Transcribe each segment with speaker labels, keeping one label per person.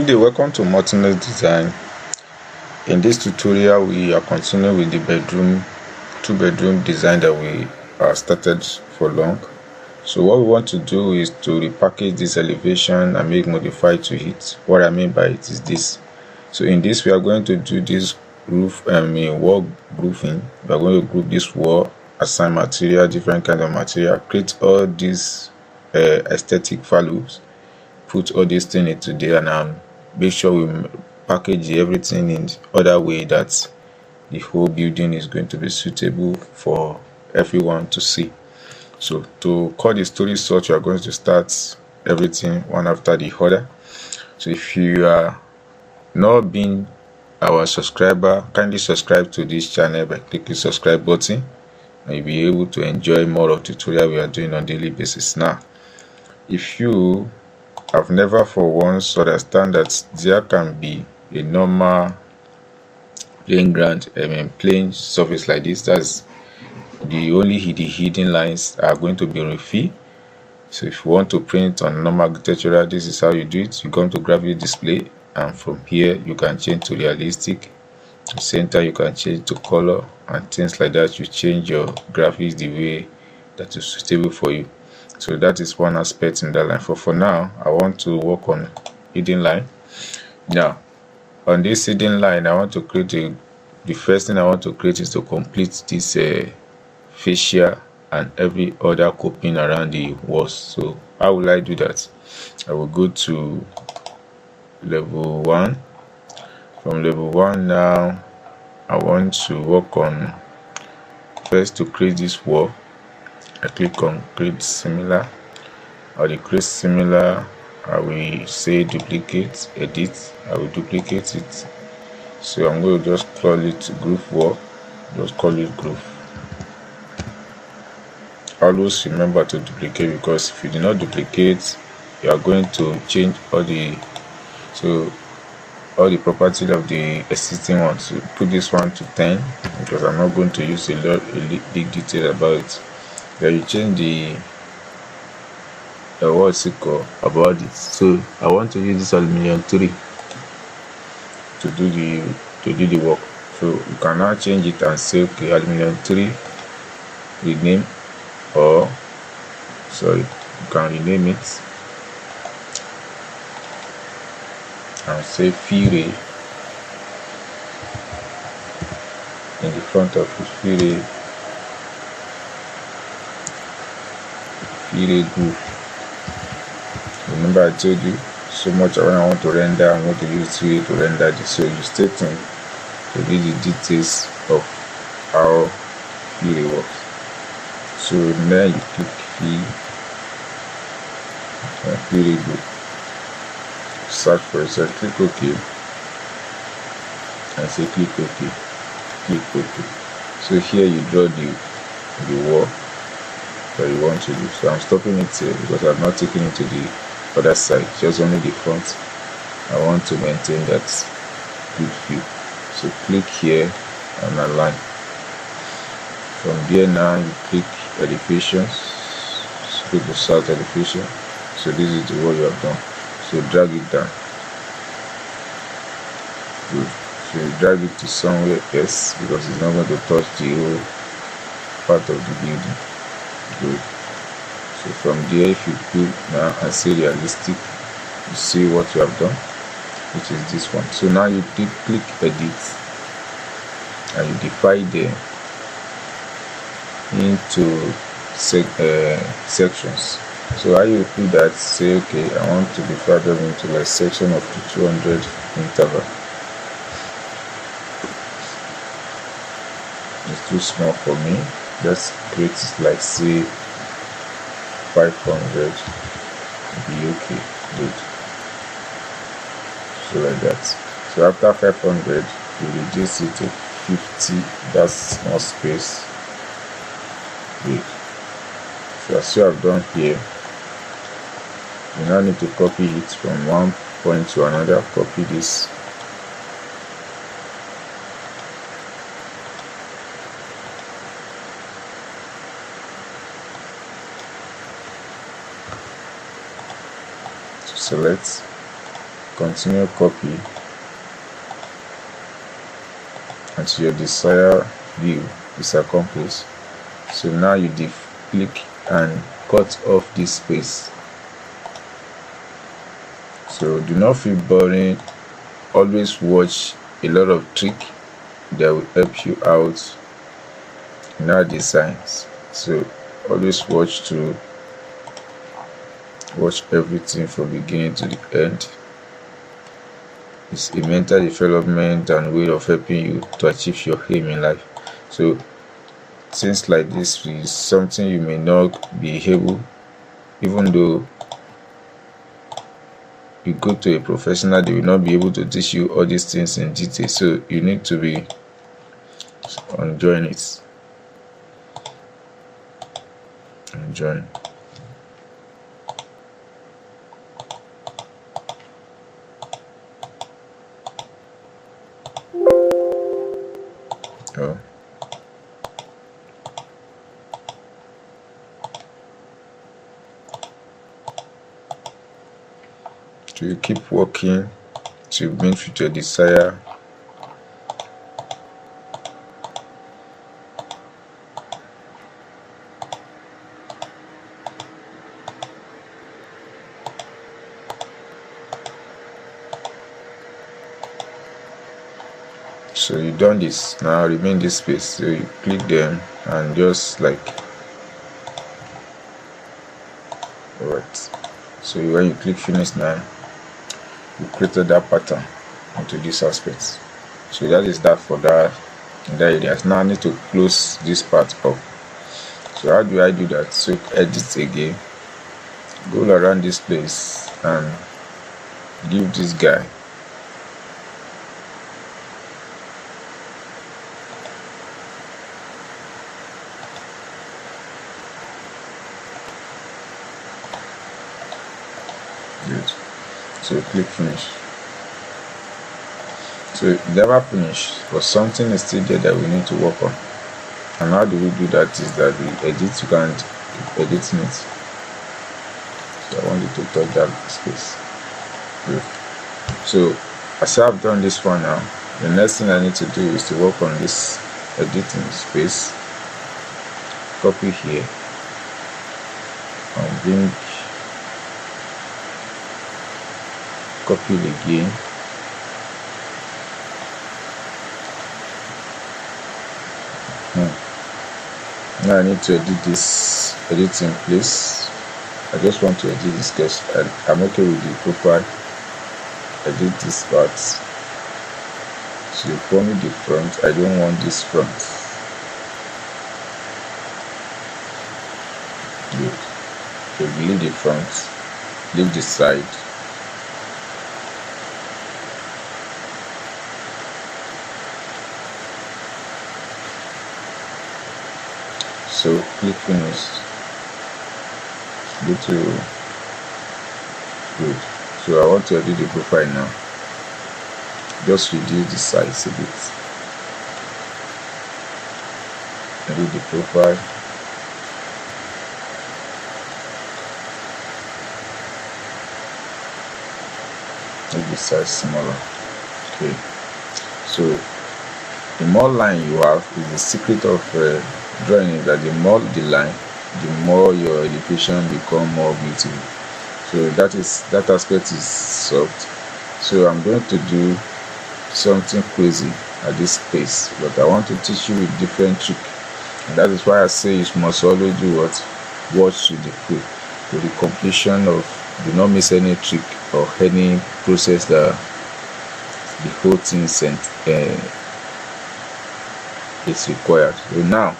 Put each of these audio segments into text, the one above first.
Speaker 1: Good day, welcome to Martinez Design. In this tutorial we are continuing with the two-bedroom design that we started for long. So what we want to do is to repackage this elevation and make modify to it. What I mean by it is this. So in this we are going to do this roof wall roofing. We are going to group this wall, assign material, different kind of material, create all these aesthetic values, put all these things into there, and make sure we package everything in other way that the whole building is going to be suitable for everyone to see. So to cut the story short, you are going to start everything one after the other. So if you are not being our subscriber, kindly subscribe to this channel by clicking subscribe button, and you'll be able to enjoy more of tutorial we are doing on daily basis. Now, if you have never for once understand that there can be a normal plain ground, plain surface like this, that's the only hidden lines are going to be refill. So if you want to print on normal architectural, this is how you do it. You come to graphic display, and from here you can change to realistic. To center you can change to color and things like that. You change your graphics the way that is suitable for you. So that is one aspect in that line. For now, I want to work on hidden line. Now, on this hidden line, I want to create the first thing I want to create is to complete this fascia and every other coping around the walls. So how will I do that? I will go to level 1. From level 1 now, I want to work on first to create this wall. I click on create similar, or the create similar, I will say duplicate, edit, I will duplicate it. So I'm going to just call it groove wall, just call it groove. Always remember to duplicate, because if you do not duplicate, you are going to change all the properties of the existing one. So put this one to 10, because I'm not going to use a big detail about it. Then you change the what's it called about it. So I want to use this aluminium 3 to do the work. So you can now change it and say okay, aluminium 3 rename, or sorry, you can rename it and say Fury in the front of it, Fury groove. Remember I told you so much when I want to render, I'm going to use 3 to render this. So you stay tuned to read the details of how Fury works. So now you click Fury groove, search for it, so click OK and say click OK, click OK. So here you draw the wall that you want to do. So I'm stopping it here because I'm not taking it to the other side, just only the front. I want to maintain that good view. So click here and align. From there now you click elevations, click the south elevation. So this is the wall you have done. So drag it down. Good. So you drag it to somewhere else, because it's not going to touch the whole part of the building. Good. So from there, if you go now and say realistic, you see what you have done, which is this one. So now you click edit and you divide them into sections. So how you do that, say okay, I want to divide them into like section of 200 interval. It's too small for me. Let's create like say 500, be okay, good. So like that. So after 500, you reduce it to 50. That's more space. Good. So as you have done here, you now need to copy it from one point to another. Copy this. Select continue copy until your desired view is accomplished. So now you click and cut off this space. So do not feel boring. Always watch a lot of tricks that will help you out in our designs. So always watch everything from beginning to the end. It's a mental development and way of helping you to achieve your aim in life. So things like this is something you may not be able, even though you go to a professional, they will not be able to teach you all these things in detail. So you need to be enjoying it. Enjoying. Oh. So you keep working to meet your desire. So you done this, now remain this space. So you click them and just like, alright. So when you click finish now, you created that pattern into this aspect. So that is that for that in that area. Now I need to close this part up. So how do I do that? So edit again, go around this place and give this guy good. So click finish. So it never finished, but something is still there that we need to work on. And how do we do that is that we edit, you can edit it. So I want you to touch that space. Good. So as I've done this one now, the next thing I need to do is to work on this editing space. Copy here and bring, copy it again. Now I need to edit this editing place. I just want to edit this sketch. I'm okay with the profile. Edit this part. So only the front. I don't want this front. Good. So leave the front. Leave the side. So click finish. Go to good. So I want to edit the profile now. Just reduce the size a bit. Edit the profile. Make the size smaller. Okay. So the more line you have is the secret of drawing, is that the more the line, the more your elevation become more beautiful. So that aspect is solved. So I'm going to do something crazy at this space, but I want to teach you a different trick, and that is why I say you must always do what? Watch to the full, to the completion of, do not miss any trick or any process that the whole thing sent is required. So now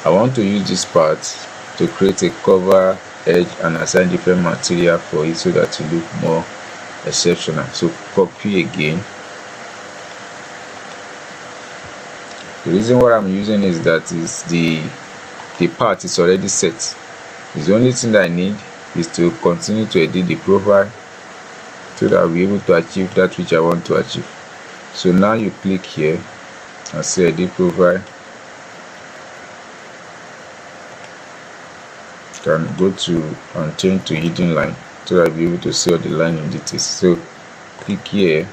Speaker 1: I want to use this part to create a cover edge and assign different material for it so that it look more exceptional. So copy again. The reason why I'm using is that is the part is already set. The only thing that I need is to continue to edit the profile so that I'll be able to achieve that which I want to achieve. So now you click here and say edit profile. You can go to and change to hidden line so that I'll be able to see all the line in details. So click here.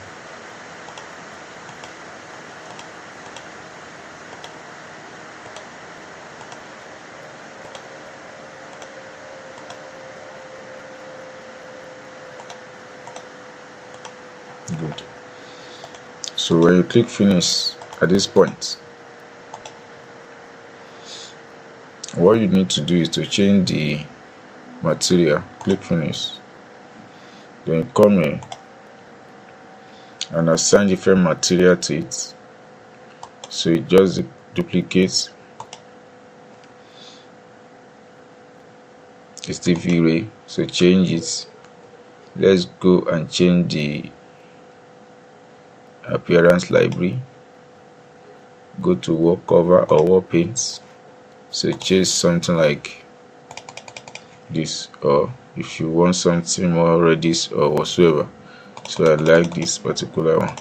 Speaker 1: Good. So when you click finish at this point, what you need to do is to change the material. Click finish, then come here and assign different material to it. So it just duplicates. It's the V-ray, so change it. Let's go and change the appearance library. Go to wall cover or wall paints, so change something like this, or if you want something more reddish or whatsoever. So I like this particular one,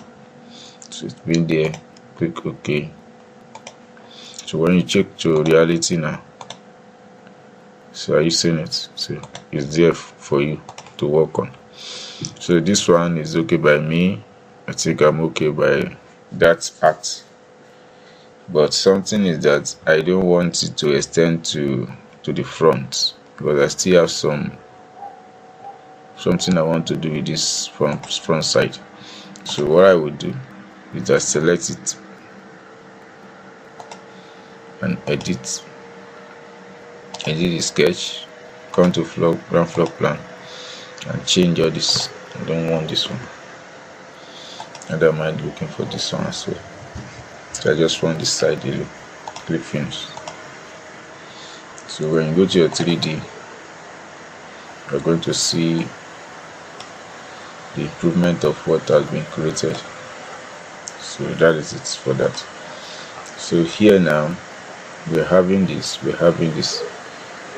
Speaker 1: so it's been there. Click OK. So when you check to reality now, so are you seeing it? So it's there for you to work on. So this one is okay by me. I think I'm okay by that part, but something is that I don't want it to extend to the front, because I still have something I want to do with this front side. So what I would do is just select it and edit the sketch, come to ground floor plan and change all this. I don't want this one, and I might be looking for this one as well. So I just want this side yellow. Click finish. So when you go to your 3D, you're going to see the improvement of what has been created. So that is it for that. So here now we're having this,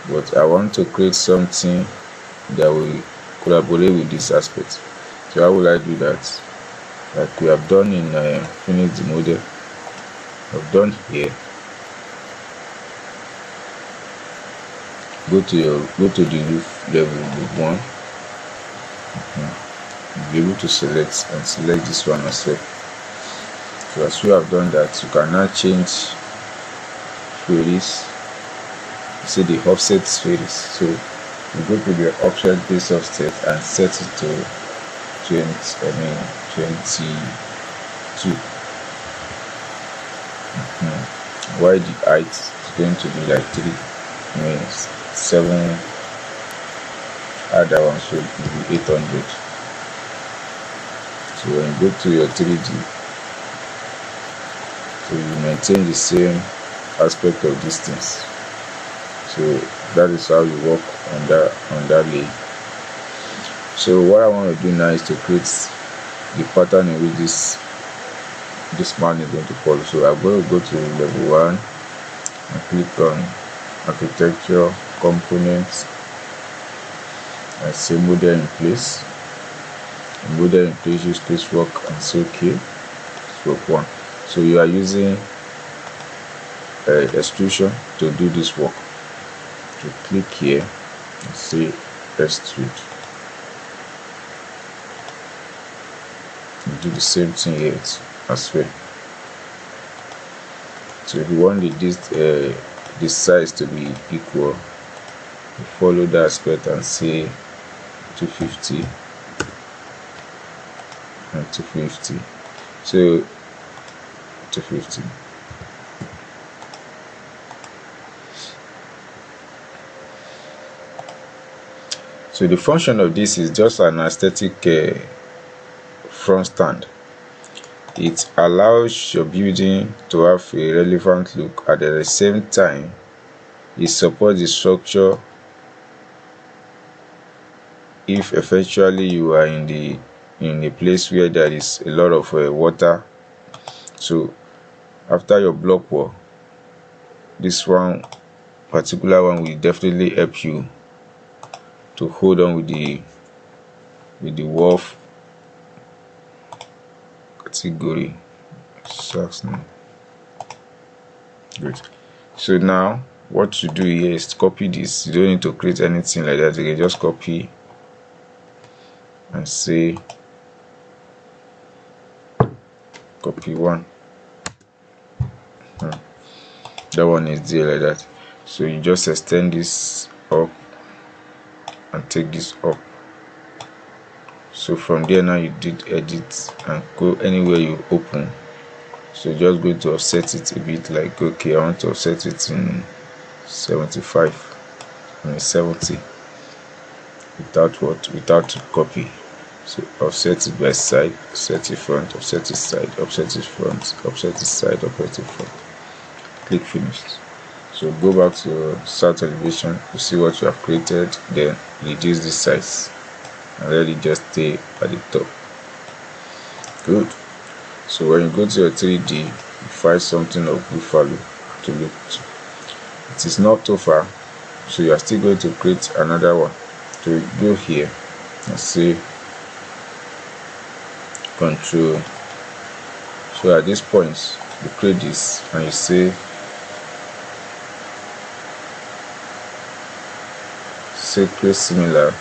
Speaker 1: but I want to create something that will collaborate with this aspect. So how will I do that? Like we have done in finish the model, I've done here. Go to the roof level, group 1. You'll be able to select this one as well. So as we have done that, you can now change queries. You see the offset queries. So you go to the offset base offset and set it to 22. Why the height is going to be like 7. Add that one, so it will be 800. So when you go to your 3D, so you maintain the same aspect of distance. So that is how you work on that lane. So what I want to do now is to create the pattern in which this man is going to follow. So I'm going to go to level 1 and click on architecture, components, and say model in place. Model in place, use space work and say OK. Stroke 1. So you are using extrusion to do this work. So click here and say extrude. Do the same thing here as well. So if you want this size to be equal, you follow the aspect and say 250 and 250. So 250. So the function of this is just an aesthetic front stand. It allows your building to have a relevant look, at the same time it supports the structure if eventually you are in a place where there is a lot of water. So after your block wall, this particular one will definitely help you to hold on with the wall category. Sucks now. Good. So now what you do here is to copy this. You don't need to create anything like that. You can just copy and say copy one. That one is there like that. So you just extend this up and take this up. So from there now you did edit and go anywhere you open. So just going to offset it a bit, like okay, I want to offset it in 75 and 70 without copy. So offset it by side, offset it front, offset it side, offset it front, offset it side, offset it front. Click finished. So go back to south elevation to see what you have created, then reduce the size and let it just stay at the top. Good. So when you go to your 3D, you find something of good value to look to. It is not too far, so you are still going to create another one. So go here and say control. So at this point you create this and you say create similar,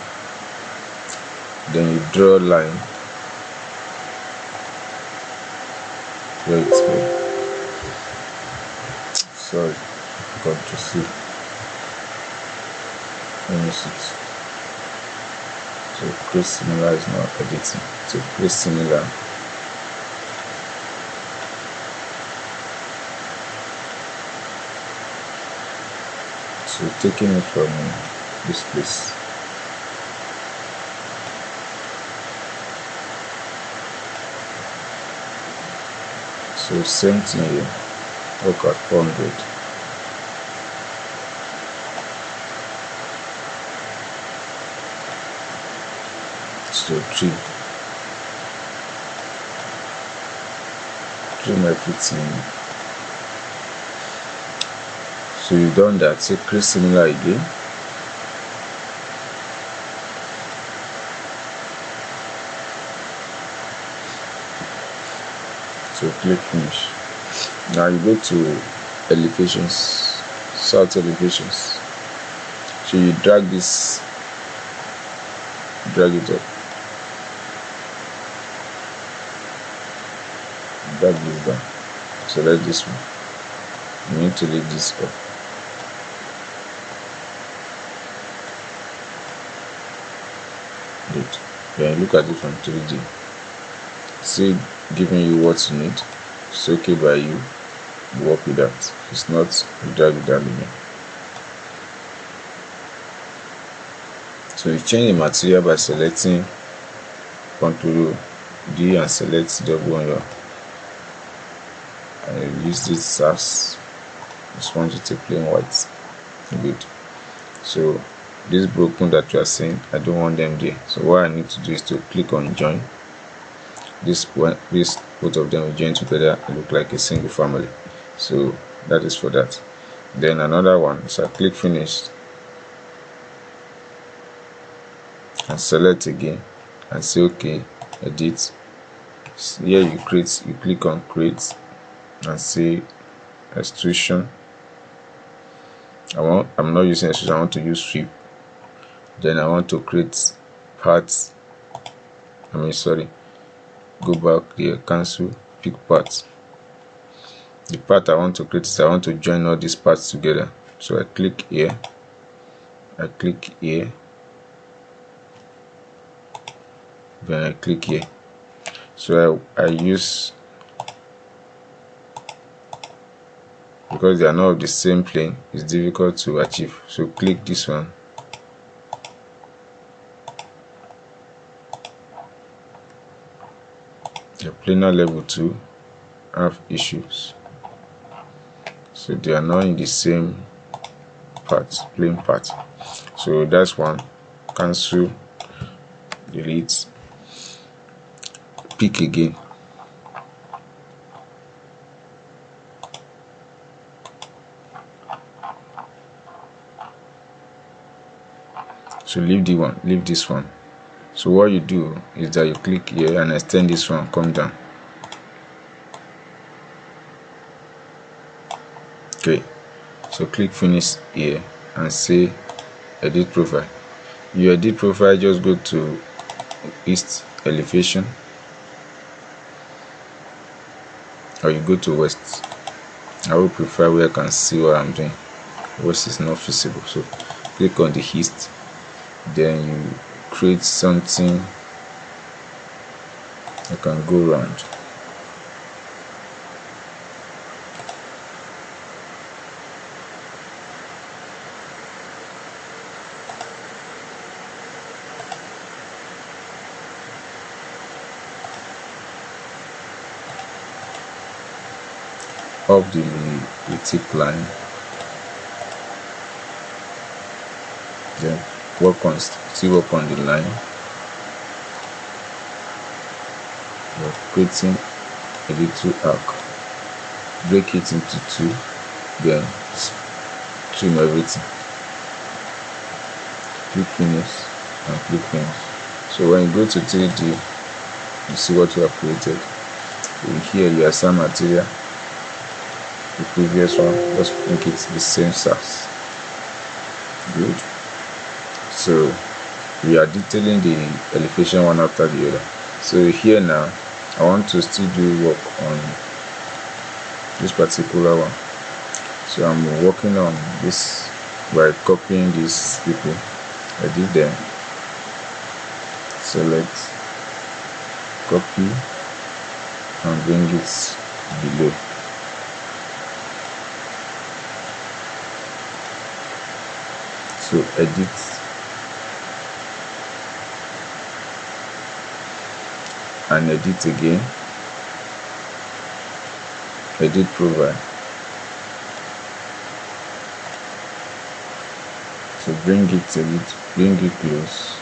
Speaker 1: then you draw a line where it's going. Sorry, Ctrl C. Finish it. So create similar is not editing. So create similar. So taking it from this place. So same thing here. Look at 400. So trim everything. So you've done that. So create similar again. So click finish. Now you go to elevations, south elevations. So you drag this, drag it up, drag this down. Select this one. You need to leave this up. Good. Then look at it from 3D. See, giving you what you need. It's okay by you. Work with that. If it's not, you drag it down again. So you change the material by selecting Ctrl D and select double on your, and use this as just want to take plain white. Good. So this broken that you are seeing, I don't want them there. So what I need to do is to click on join. This both of them will join together and look like a single family. So that is for that. Then another one, so I click finish and select again and say okay, edit. Here you click on create and say extrusion. I'm not using extrusion, I want to use sweep. Then I want to create parts. Go back here, cancel, pick part. The part I want to create is I want to join all these parts together. So I click here, I click here, then I click here. So I use, because they are not of the same plane, it's difficult to achieve. So click this one. The planar level 2 have issues, so they are not in the same plane part. So that's one. Cancel, delete, pick again. So leave this one. So what you do is that you click here and extend this one, come down. Okay, so click finish here and say edit profile. You edit profile, just go to east elevation, or you go to west. I will prefer where I can see what I'm doing. West is not feasible, so click on the east, then you create something that can go around. Of the tip line, then still work on the line. You're creating a little arc, break it into two, then trim everything. Click finish and click finish. So when you go to 3D, you see what you have created. In here you assign material, the previous one, just make it the same size. Good. So we are detailing the elevation one after the other. So here now I want to still do work on this particular one. So I'm working on this by copying these people. Edit them, select, copy, and bring it below. So edit, and edit again, edit provide. So bring it a bit, bring it close,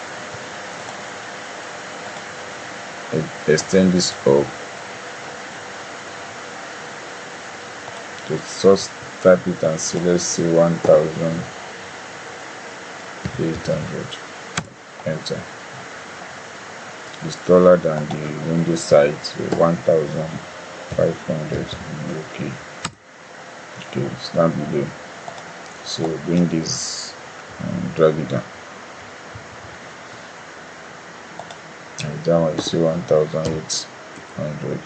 Speaker 1: extend this up. To source, type it and say let's say 1,800. Enter. It's taller than the window side, so 1,500. Okay. Okay, snap below. So bring this and drag it down. And down you see 1,800.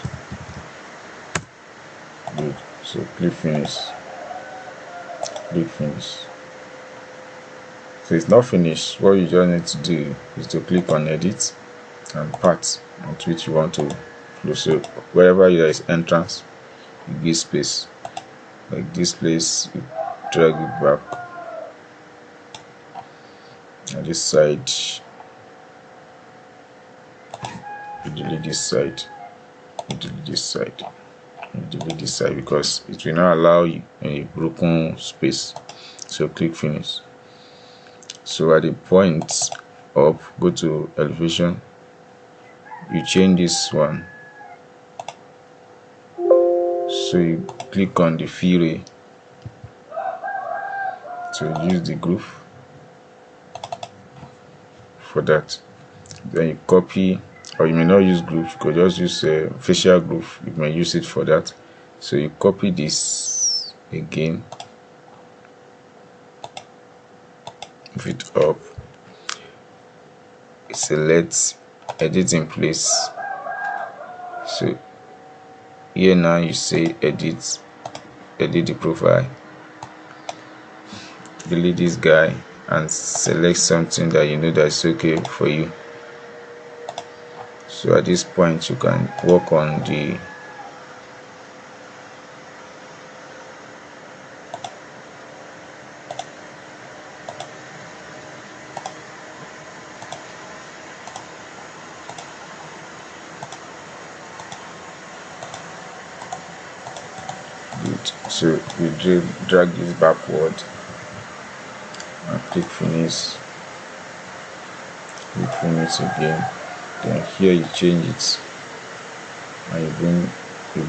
Speaker 1: Good. So click finish. Click finish. So it's not finished. What you just need to do is to click on edit and part at which you want to close. So wherever there is entrance, you give space. Like this place, you drag it back. And this side, you delete this side. You delete this side. You delete this side because it will not allow you a broken space. So click finish. So at the point up, go to elevation. You change this one. So you click on the fillet to use the groove for that. Then you copy, or you may not use groove, you could just use a facial groove, you may use it for that. So you copy this again, move it up, select, edit in place. So here now you say edit the profile, delete this guy and select something that you know that's okay for you. So at this point you can work on the so you drag this backward and click finish again. Then here you change it and you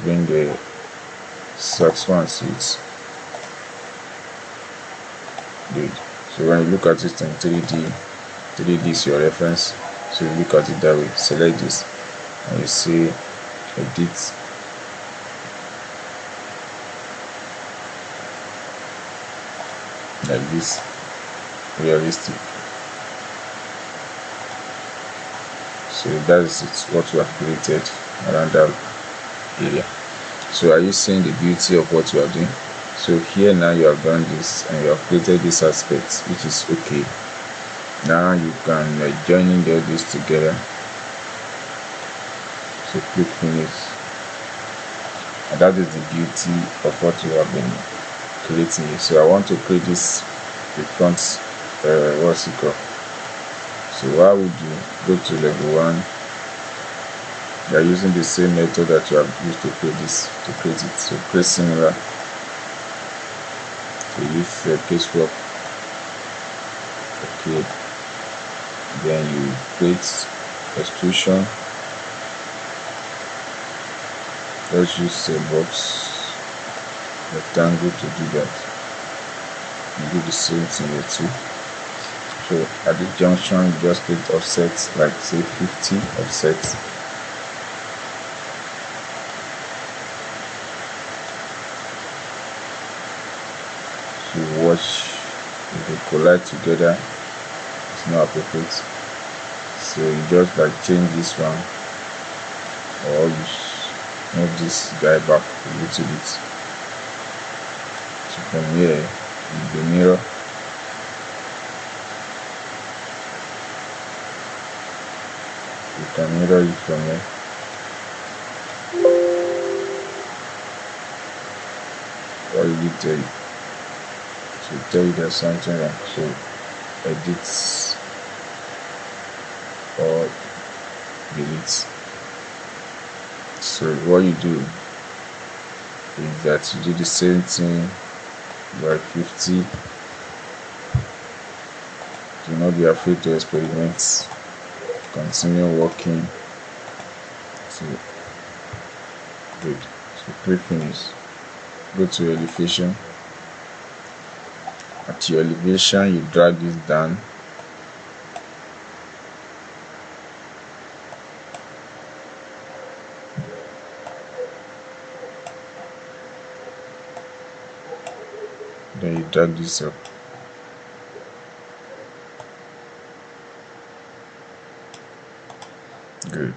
Speaker 1: bring the one seats. Good. So when you look at it in 3D is your reference. So you look at it that way. Select this and you see edit. Like this, realistic. So that is it, what we have created around that area. So are you seeing the beauty of what you are doing? So here now you have done this and you have created this aspect, which is okay. Now you can joining all this together. So click finish, and that is the beauty of what you have been creating. So I want to create this the front what's it called. So what would you go to level 1? You are using the same method that you have used to create this, to create it. So create similar. So use casework. Okay. Then you create extrusion. Let's use a box rectangle to do that. You do the same thing here too. So at the junction, you just click offset, like say 50 offset. So watch, if they collide together, it's not appropriate. So you just like change this one, or you move this guy back a little bit. So from here, the mirror. You can mirror it from here. What did it tell you? So tell you there's something wrong. So edit or delete. So what you do is that you do the same thing by 50. Do not be afraid to experiment. Continue working. So good. So click finish. Go to elevation. At your elevation, you drag this down. Then you drag this up. Good.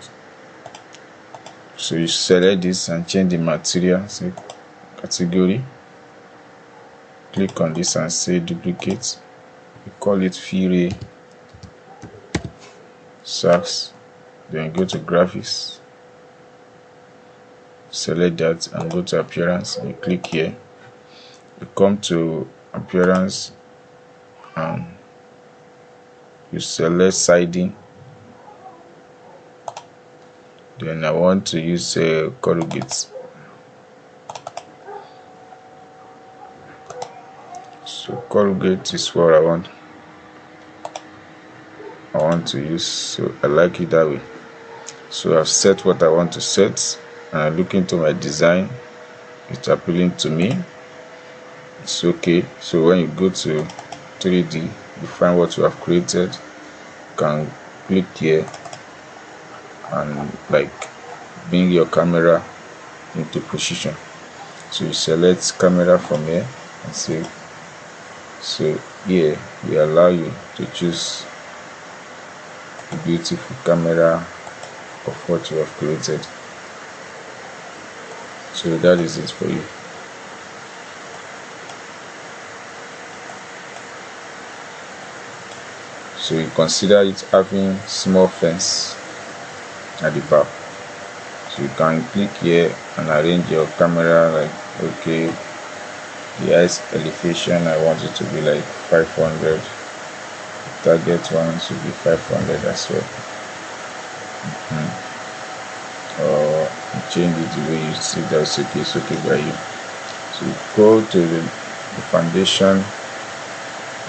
Speaker 1: So you select this and change the material, say category. Click on this and say duplicate. You call it Fury Sax. Then go to graphics. Select that and go to appearance. You click here. You come to appearance and you select siding. Then I want to use corrugate. So corrugate is what I want to use. So I like it that way. So I've set what I want to set, and I look into my design. It's appealing to me. It's okay. So when you go to 3D, you find what you have created. You can click here and like bring your camera into position. So you select camera from here and save. So here we allow you to choose a beautiful camera of what you have created. So that is it for you. So you consider it having small fence at the back. So you can click here and arrange your camera like, okay, the eyes elevation I want it to be like 500. Target one should be 500 as well. Or change it the way you see that's okay. It's okay by you. So you go to the foundation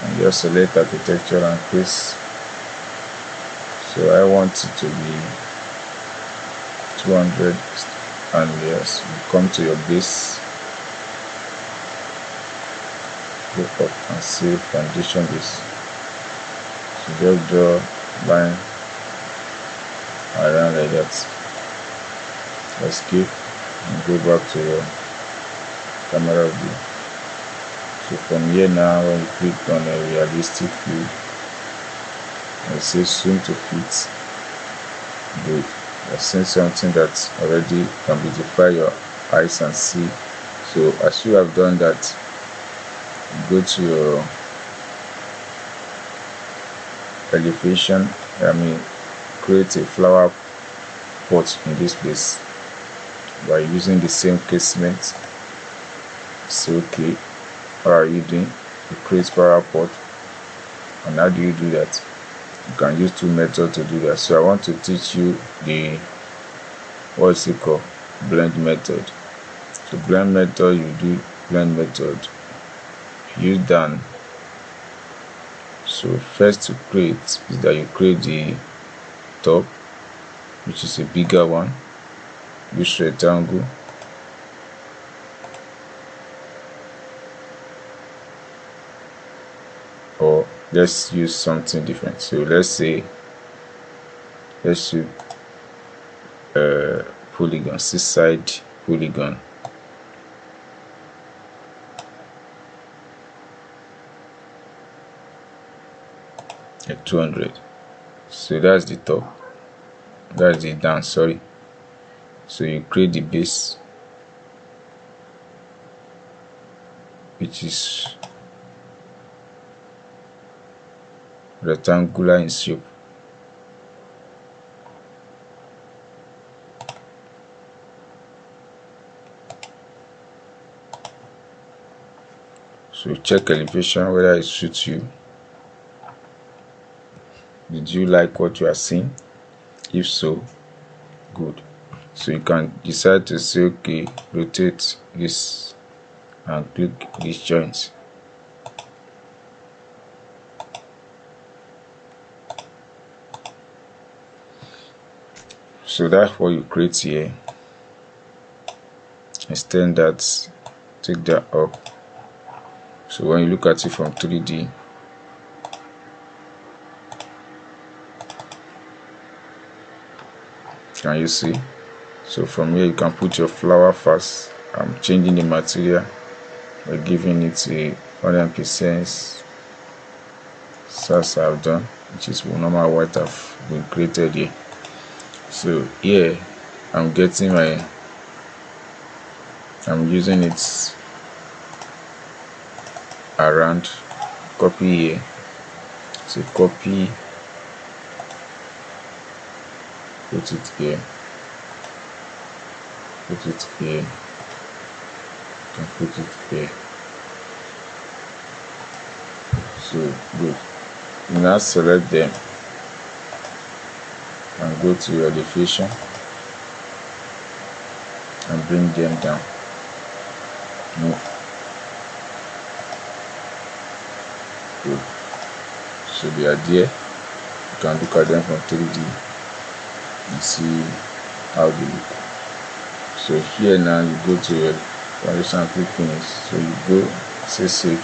Speaker 1: and just select architecture and place. So I want it to be 200, and yes, you come to your base, go up and say foundation base. So just draw line around like that. Escape and go back to your camera view. So from here now, when you click on a realistic view, I say soon to fit, Good. I've seen something that already can beautify your eyes and see. So as you have done that, go to your elevation. Create a flower pot in this place by using the same casement. Say, okay, what are you doing? You create flower pot. And how do you do that? You can use two methods to do that. So I want to teach you the what's it called, blend method. So blend method, you do blend method, use done. So first to create is that you create the top, which is a bigger one. Use rectangle. Or let's use something different. So let's use polygon, 6-side polygon. At 200. So that's the top. That's the down, sorry. So you create the base, which is rectangular in shape. So check elevation whether it suits you. Did you like what you are seeing? If so, good. So you can decide to say, okay, rotate this and click these joints. So that's what you create here. Extend that, take that up. So when you look at it from 3D, can you see? So from here you can put your flower first. I'm changing the material by giving it a 100% as I've done, which is normal white I've been created here. So here I'm using it around. Copy here. So copy, put it here, put it here, and put it here. So good. You now select them and go to your elevation and bring them down. Good. So they are there. You can look at them from 3D and see how they look. So here now you go to your foundation and click finish. So you go, say save,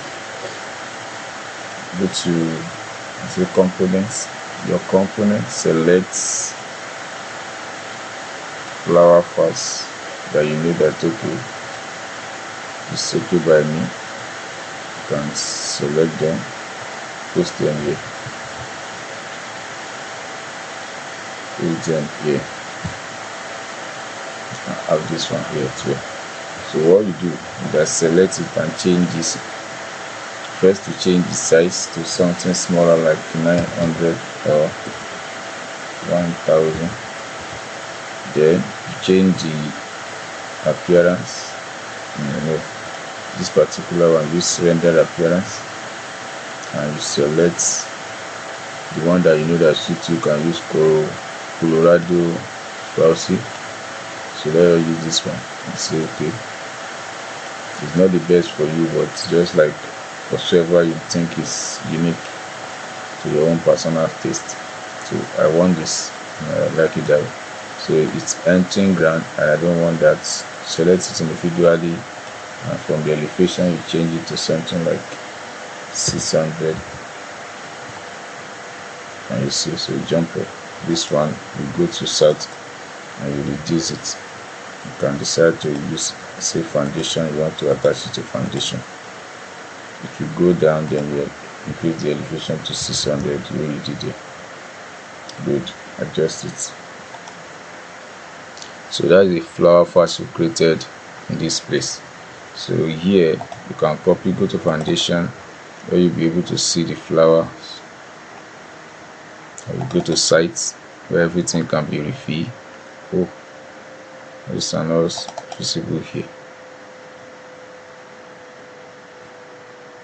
Speaker 1: go to components, your component, select flower first that you know that okay, it's okay by me. You can select them, post them here, put them here. I have this one here too. So what you do, you just select it and change this. First to change the size to something smaller like 900 or 1000. Then change the appearance. This particular one, use render appearance, and you select the one that you know that suits you. Can use Colorado Browsing. So let us use this one and say okay. It's not the best for you, but just like whatsoever you think is unique to your own personal taste. So I want this, I like it that way. So it's entering ground and I don't want that. Select it individually, and from the elevation you change it to something like 600, and you see, so you jump up. This one you go to south and you reduce it. You can decide to use, say, foundation. You want to attach it to foundation. If you go down, then you increase the elevation to 600 where you did it. Good. Adjust it. So that is the flower vase we created in this place. So here you can copy, go to foundation, where you'll be able to see the flower. Or you go to sites where everything can be refilled. Oh, this are not visible here.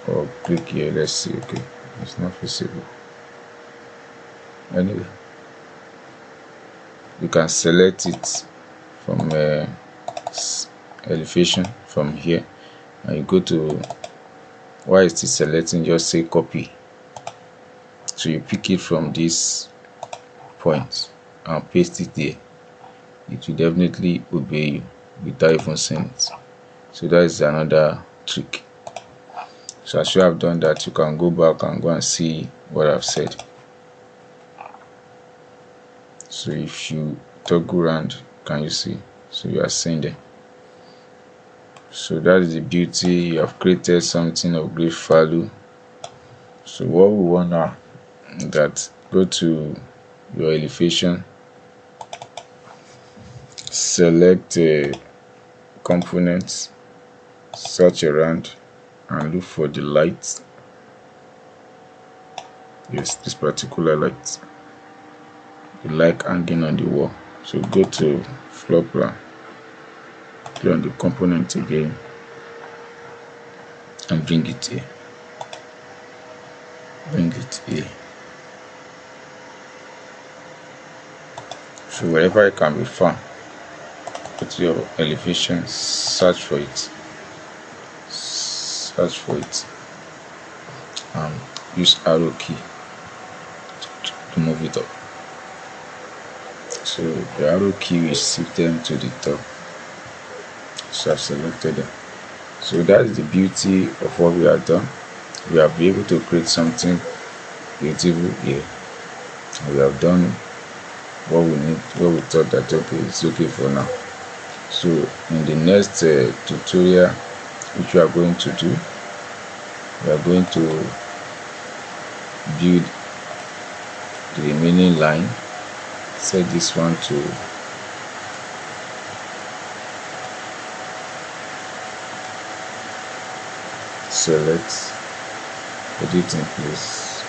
Speaker 1: Or click here, let's see. Okay, it's not visible. Anyway, you can select it from elevation from here, and you go to, while it's still selecting, just say copy. So you pick it from this point and paste it there. It will definitely obey you without even seeing it. So that is another trick. So as you have done that, you can go back and go and see what I've said. So if you toggle around, can you see? So you are seeing there. So that is the beauty. You have created something of great value. So what we want now is that go to your elevation, select components, search around and look for the light. Yes, this particular light, the light hanging on the wall. So go to floor plan, click on the component again and bring it here. Bring it here. So wherever it can be found, go to your elevation, search for it, and use arrow key to move it up. So the arrow key will shift them to the top. So I've selected them. So that is the beauty of what we have done. We have been able to create something beautiful here. We have done what we need, what we thought that okay, it's okay for now. So in the next tutorial which we are going to do, we are going to build the remaining line. Set this one to select, edit in place,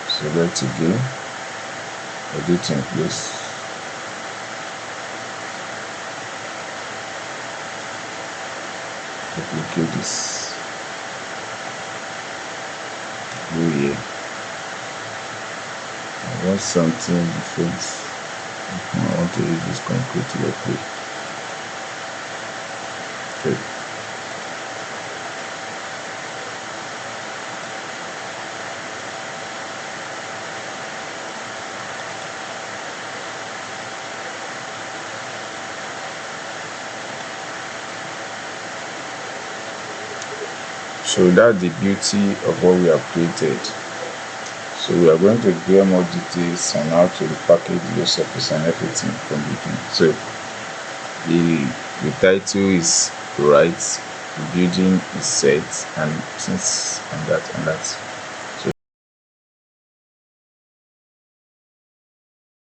Speaker 1: select again, edit in place, duplicate this, go here. I want something different. I want to use this concrete block. Okay. So that's the beauty of what we have created. So we are going to give more details on how to repackage your surface and everything from the beginning. So the title is right, the building is set, and since and that.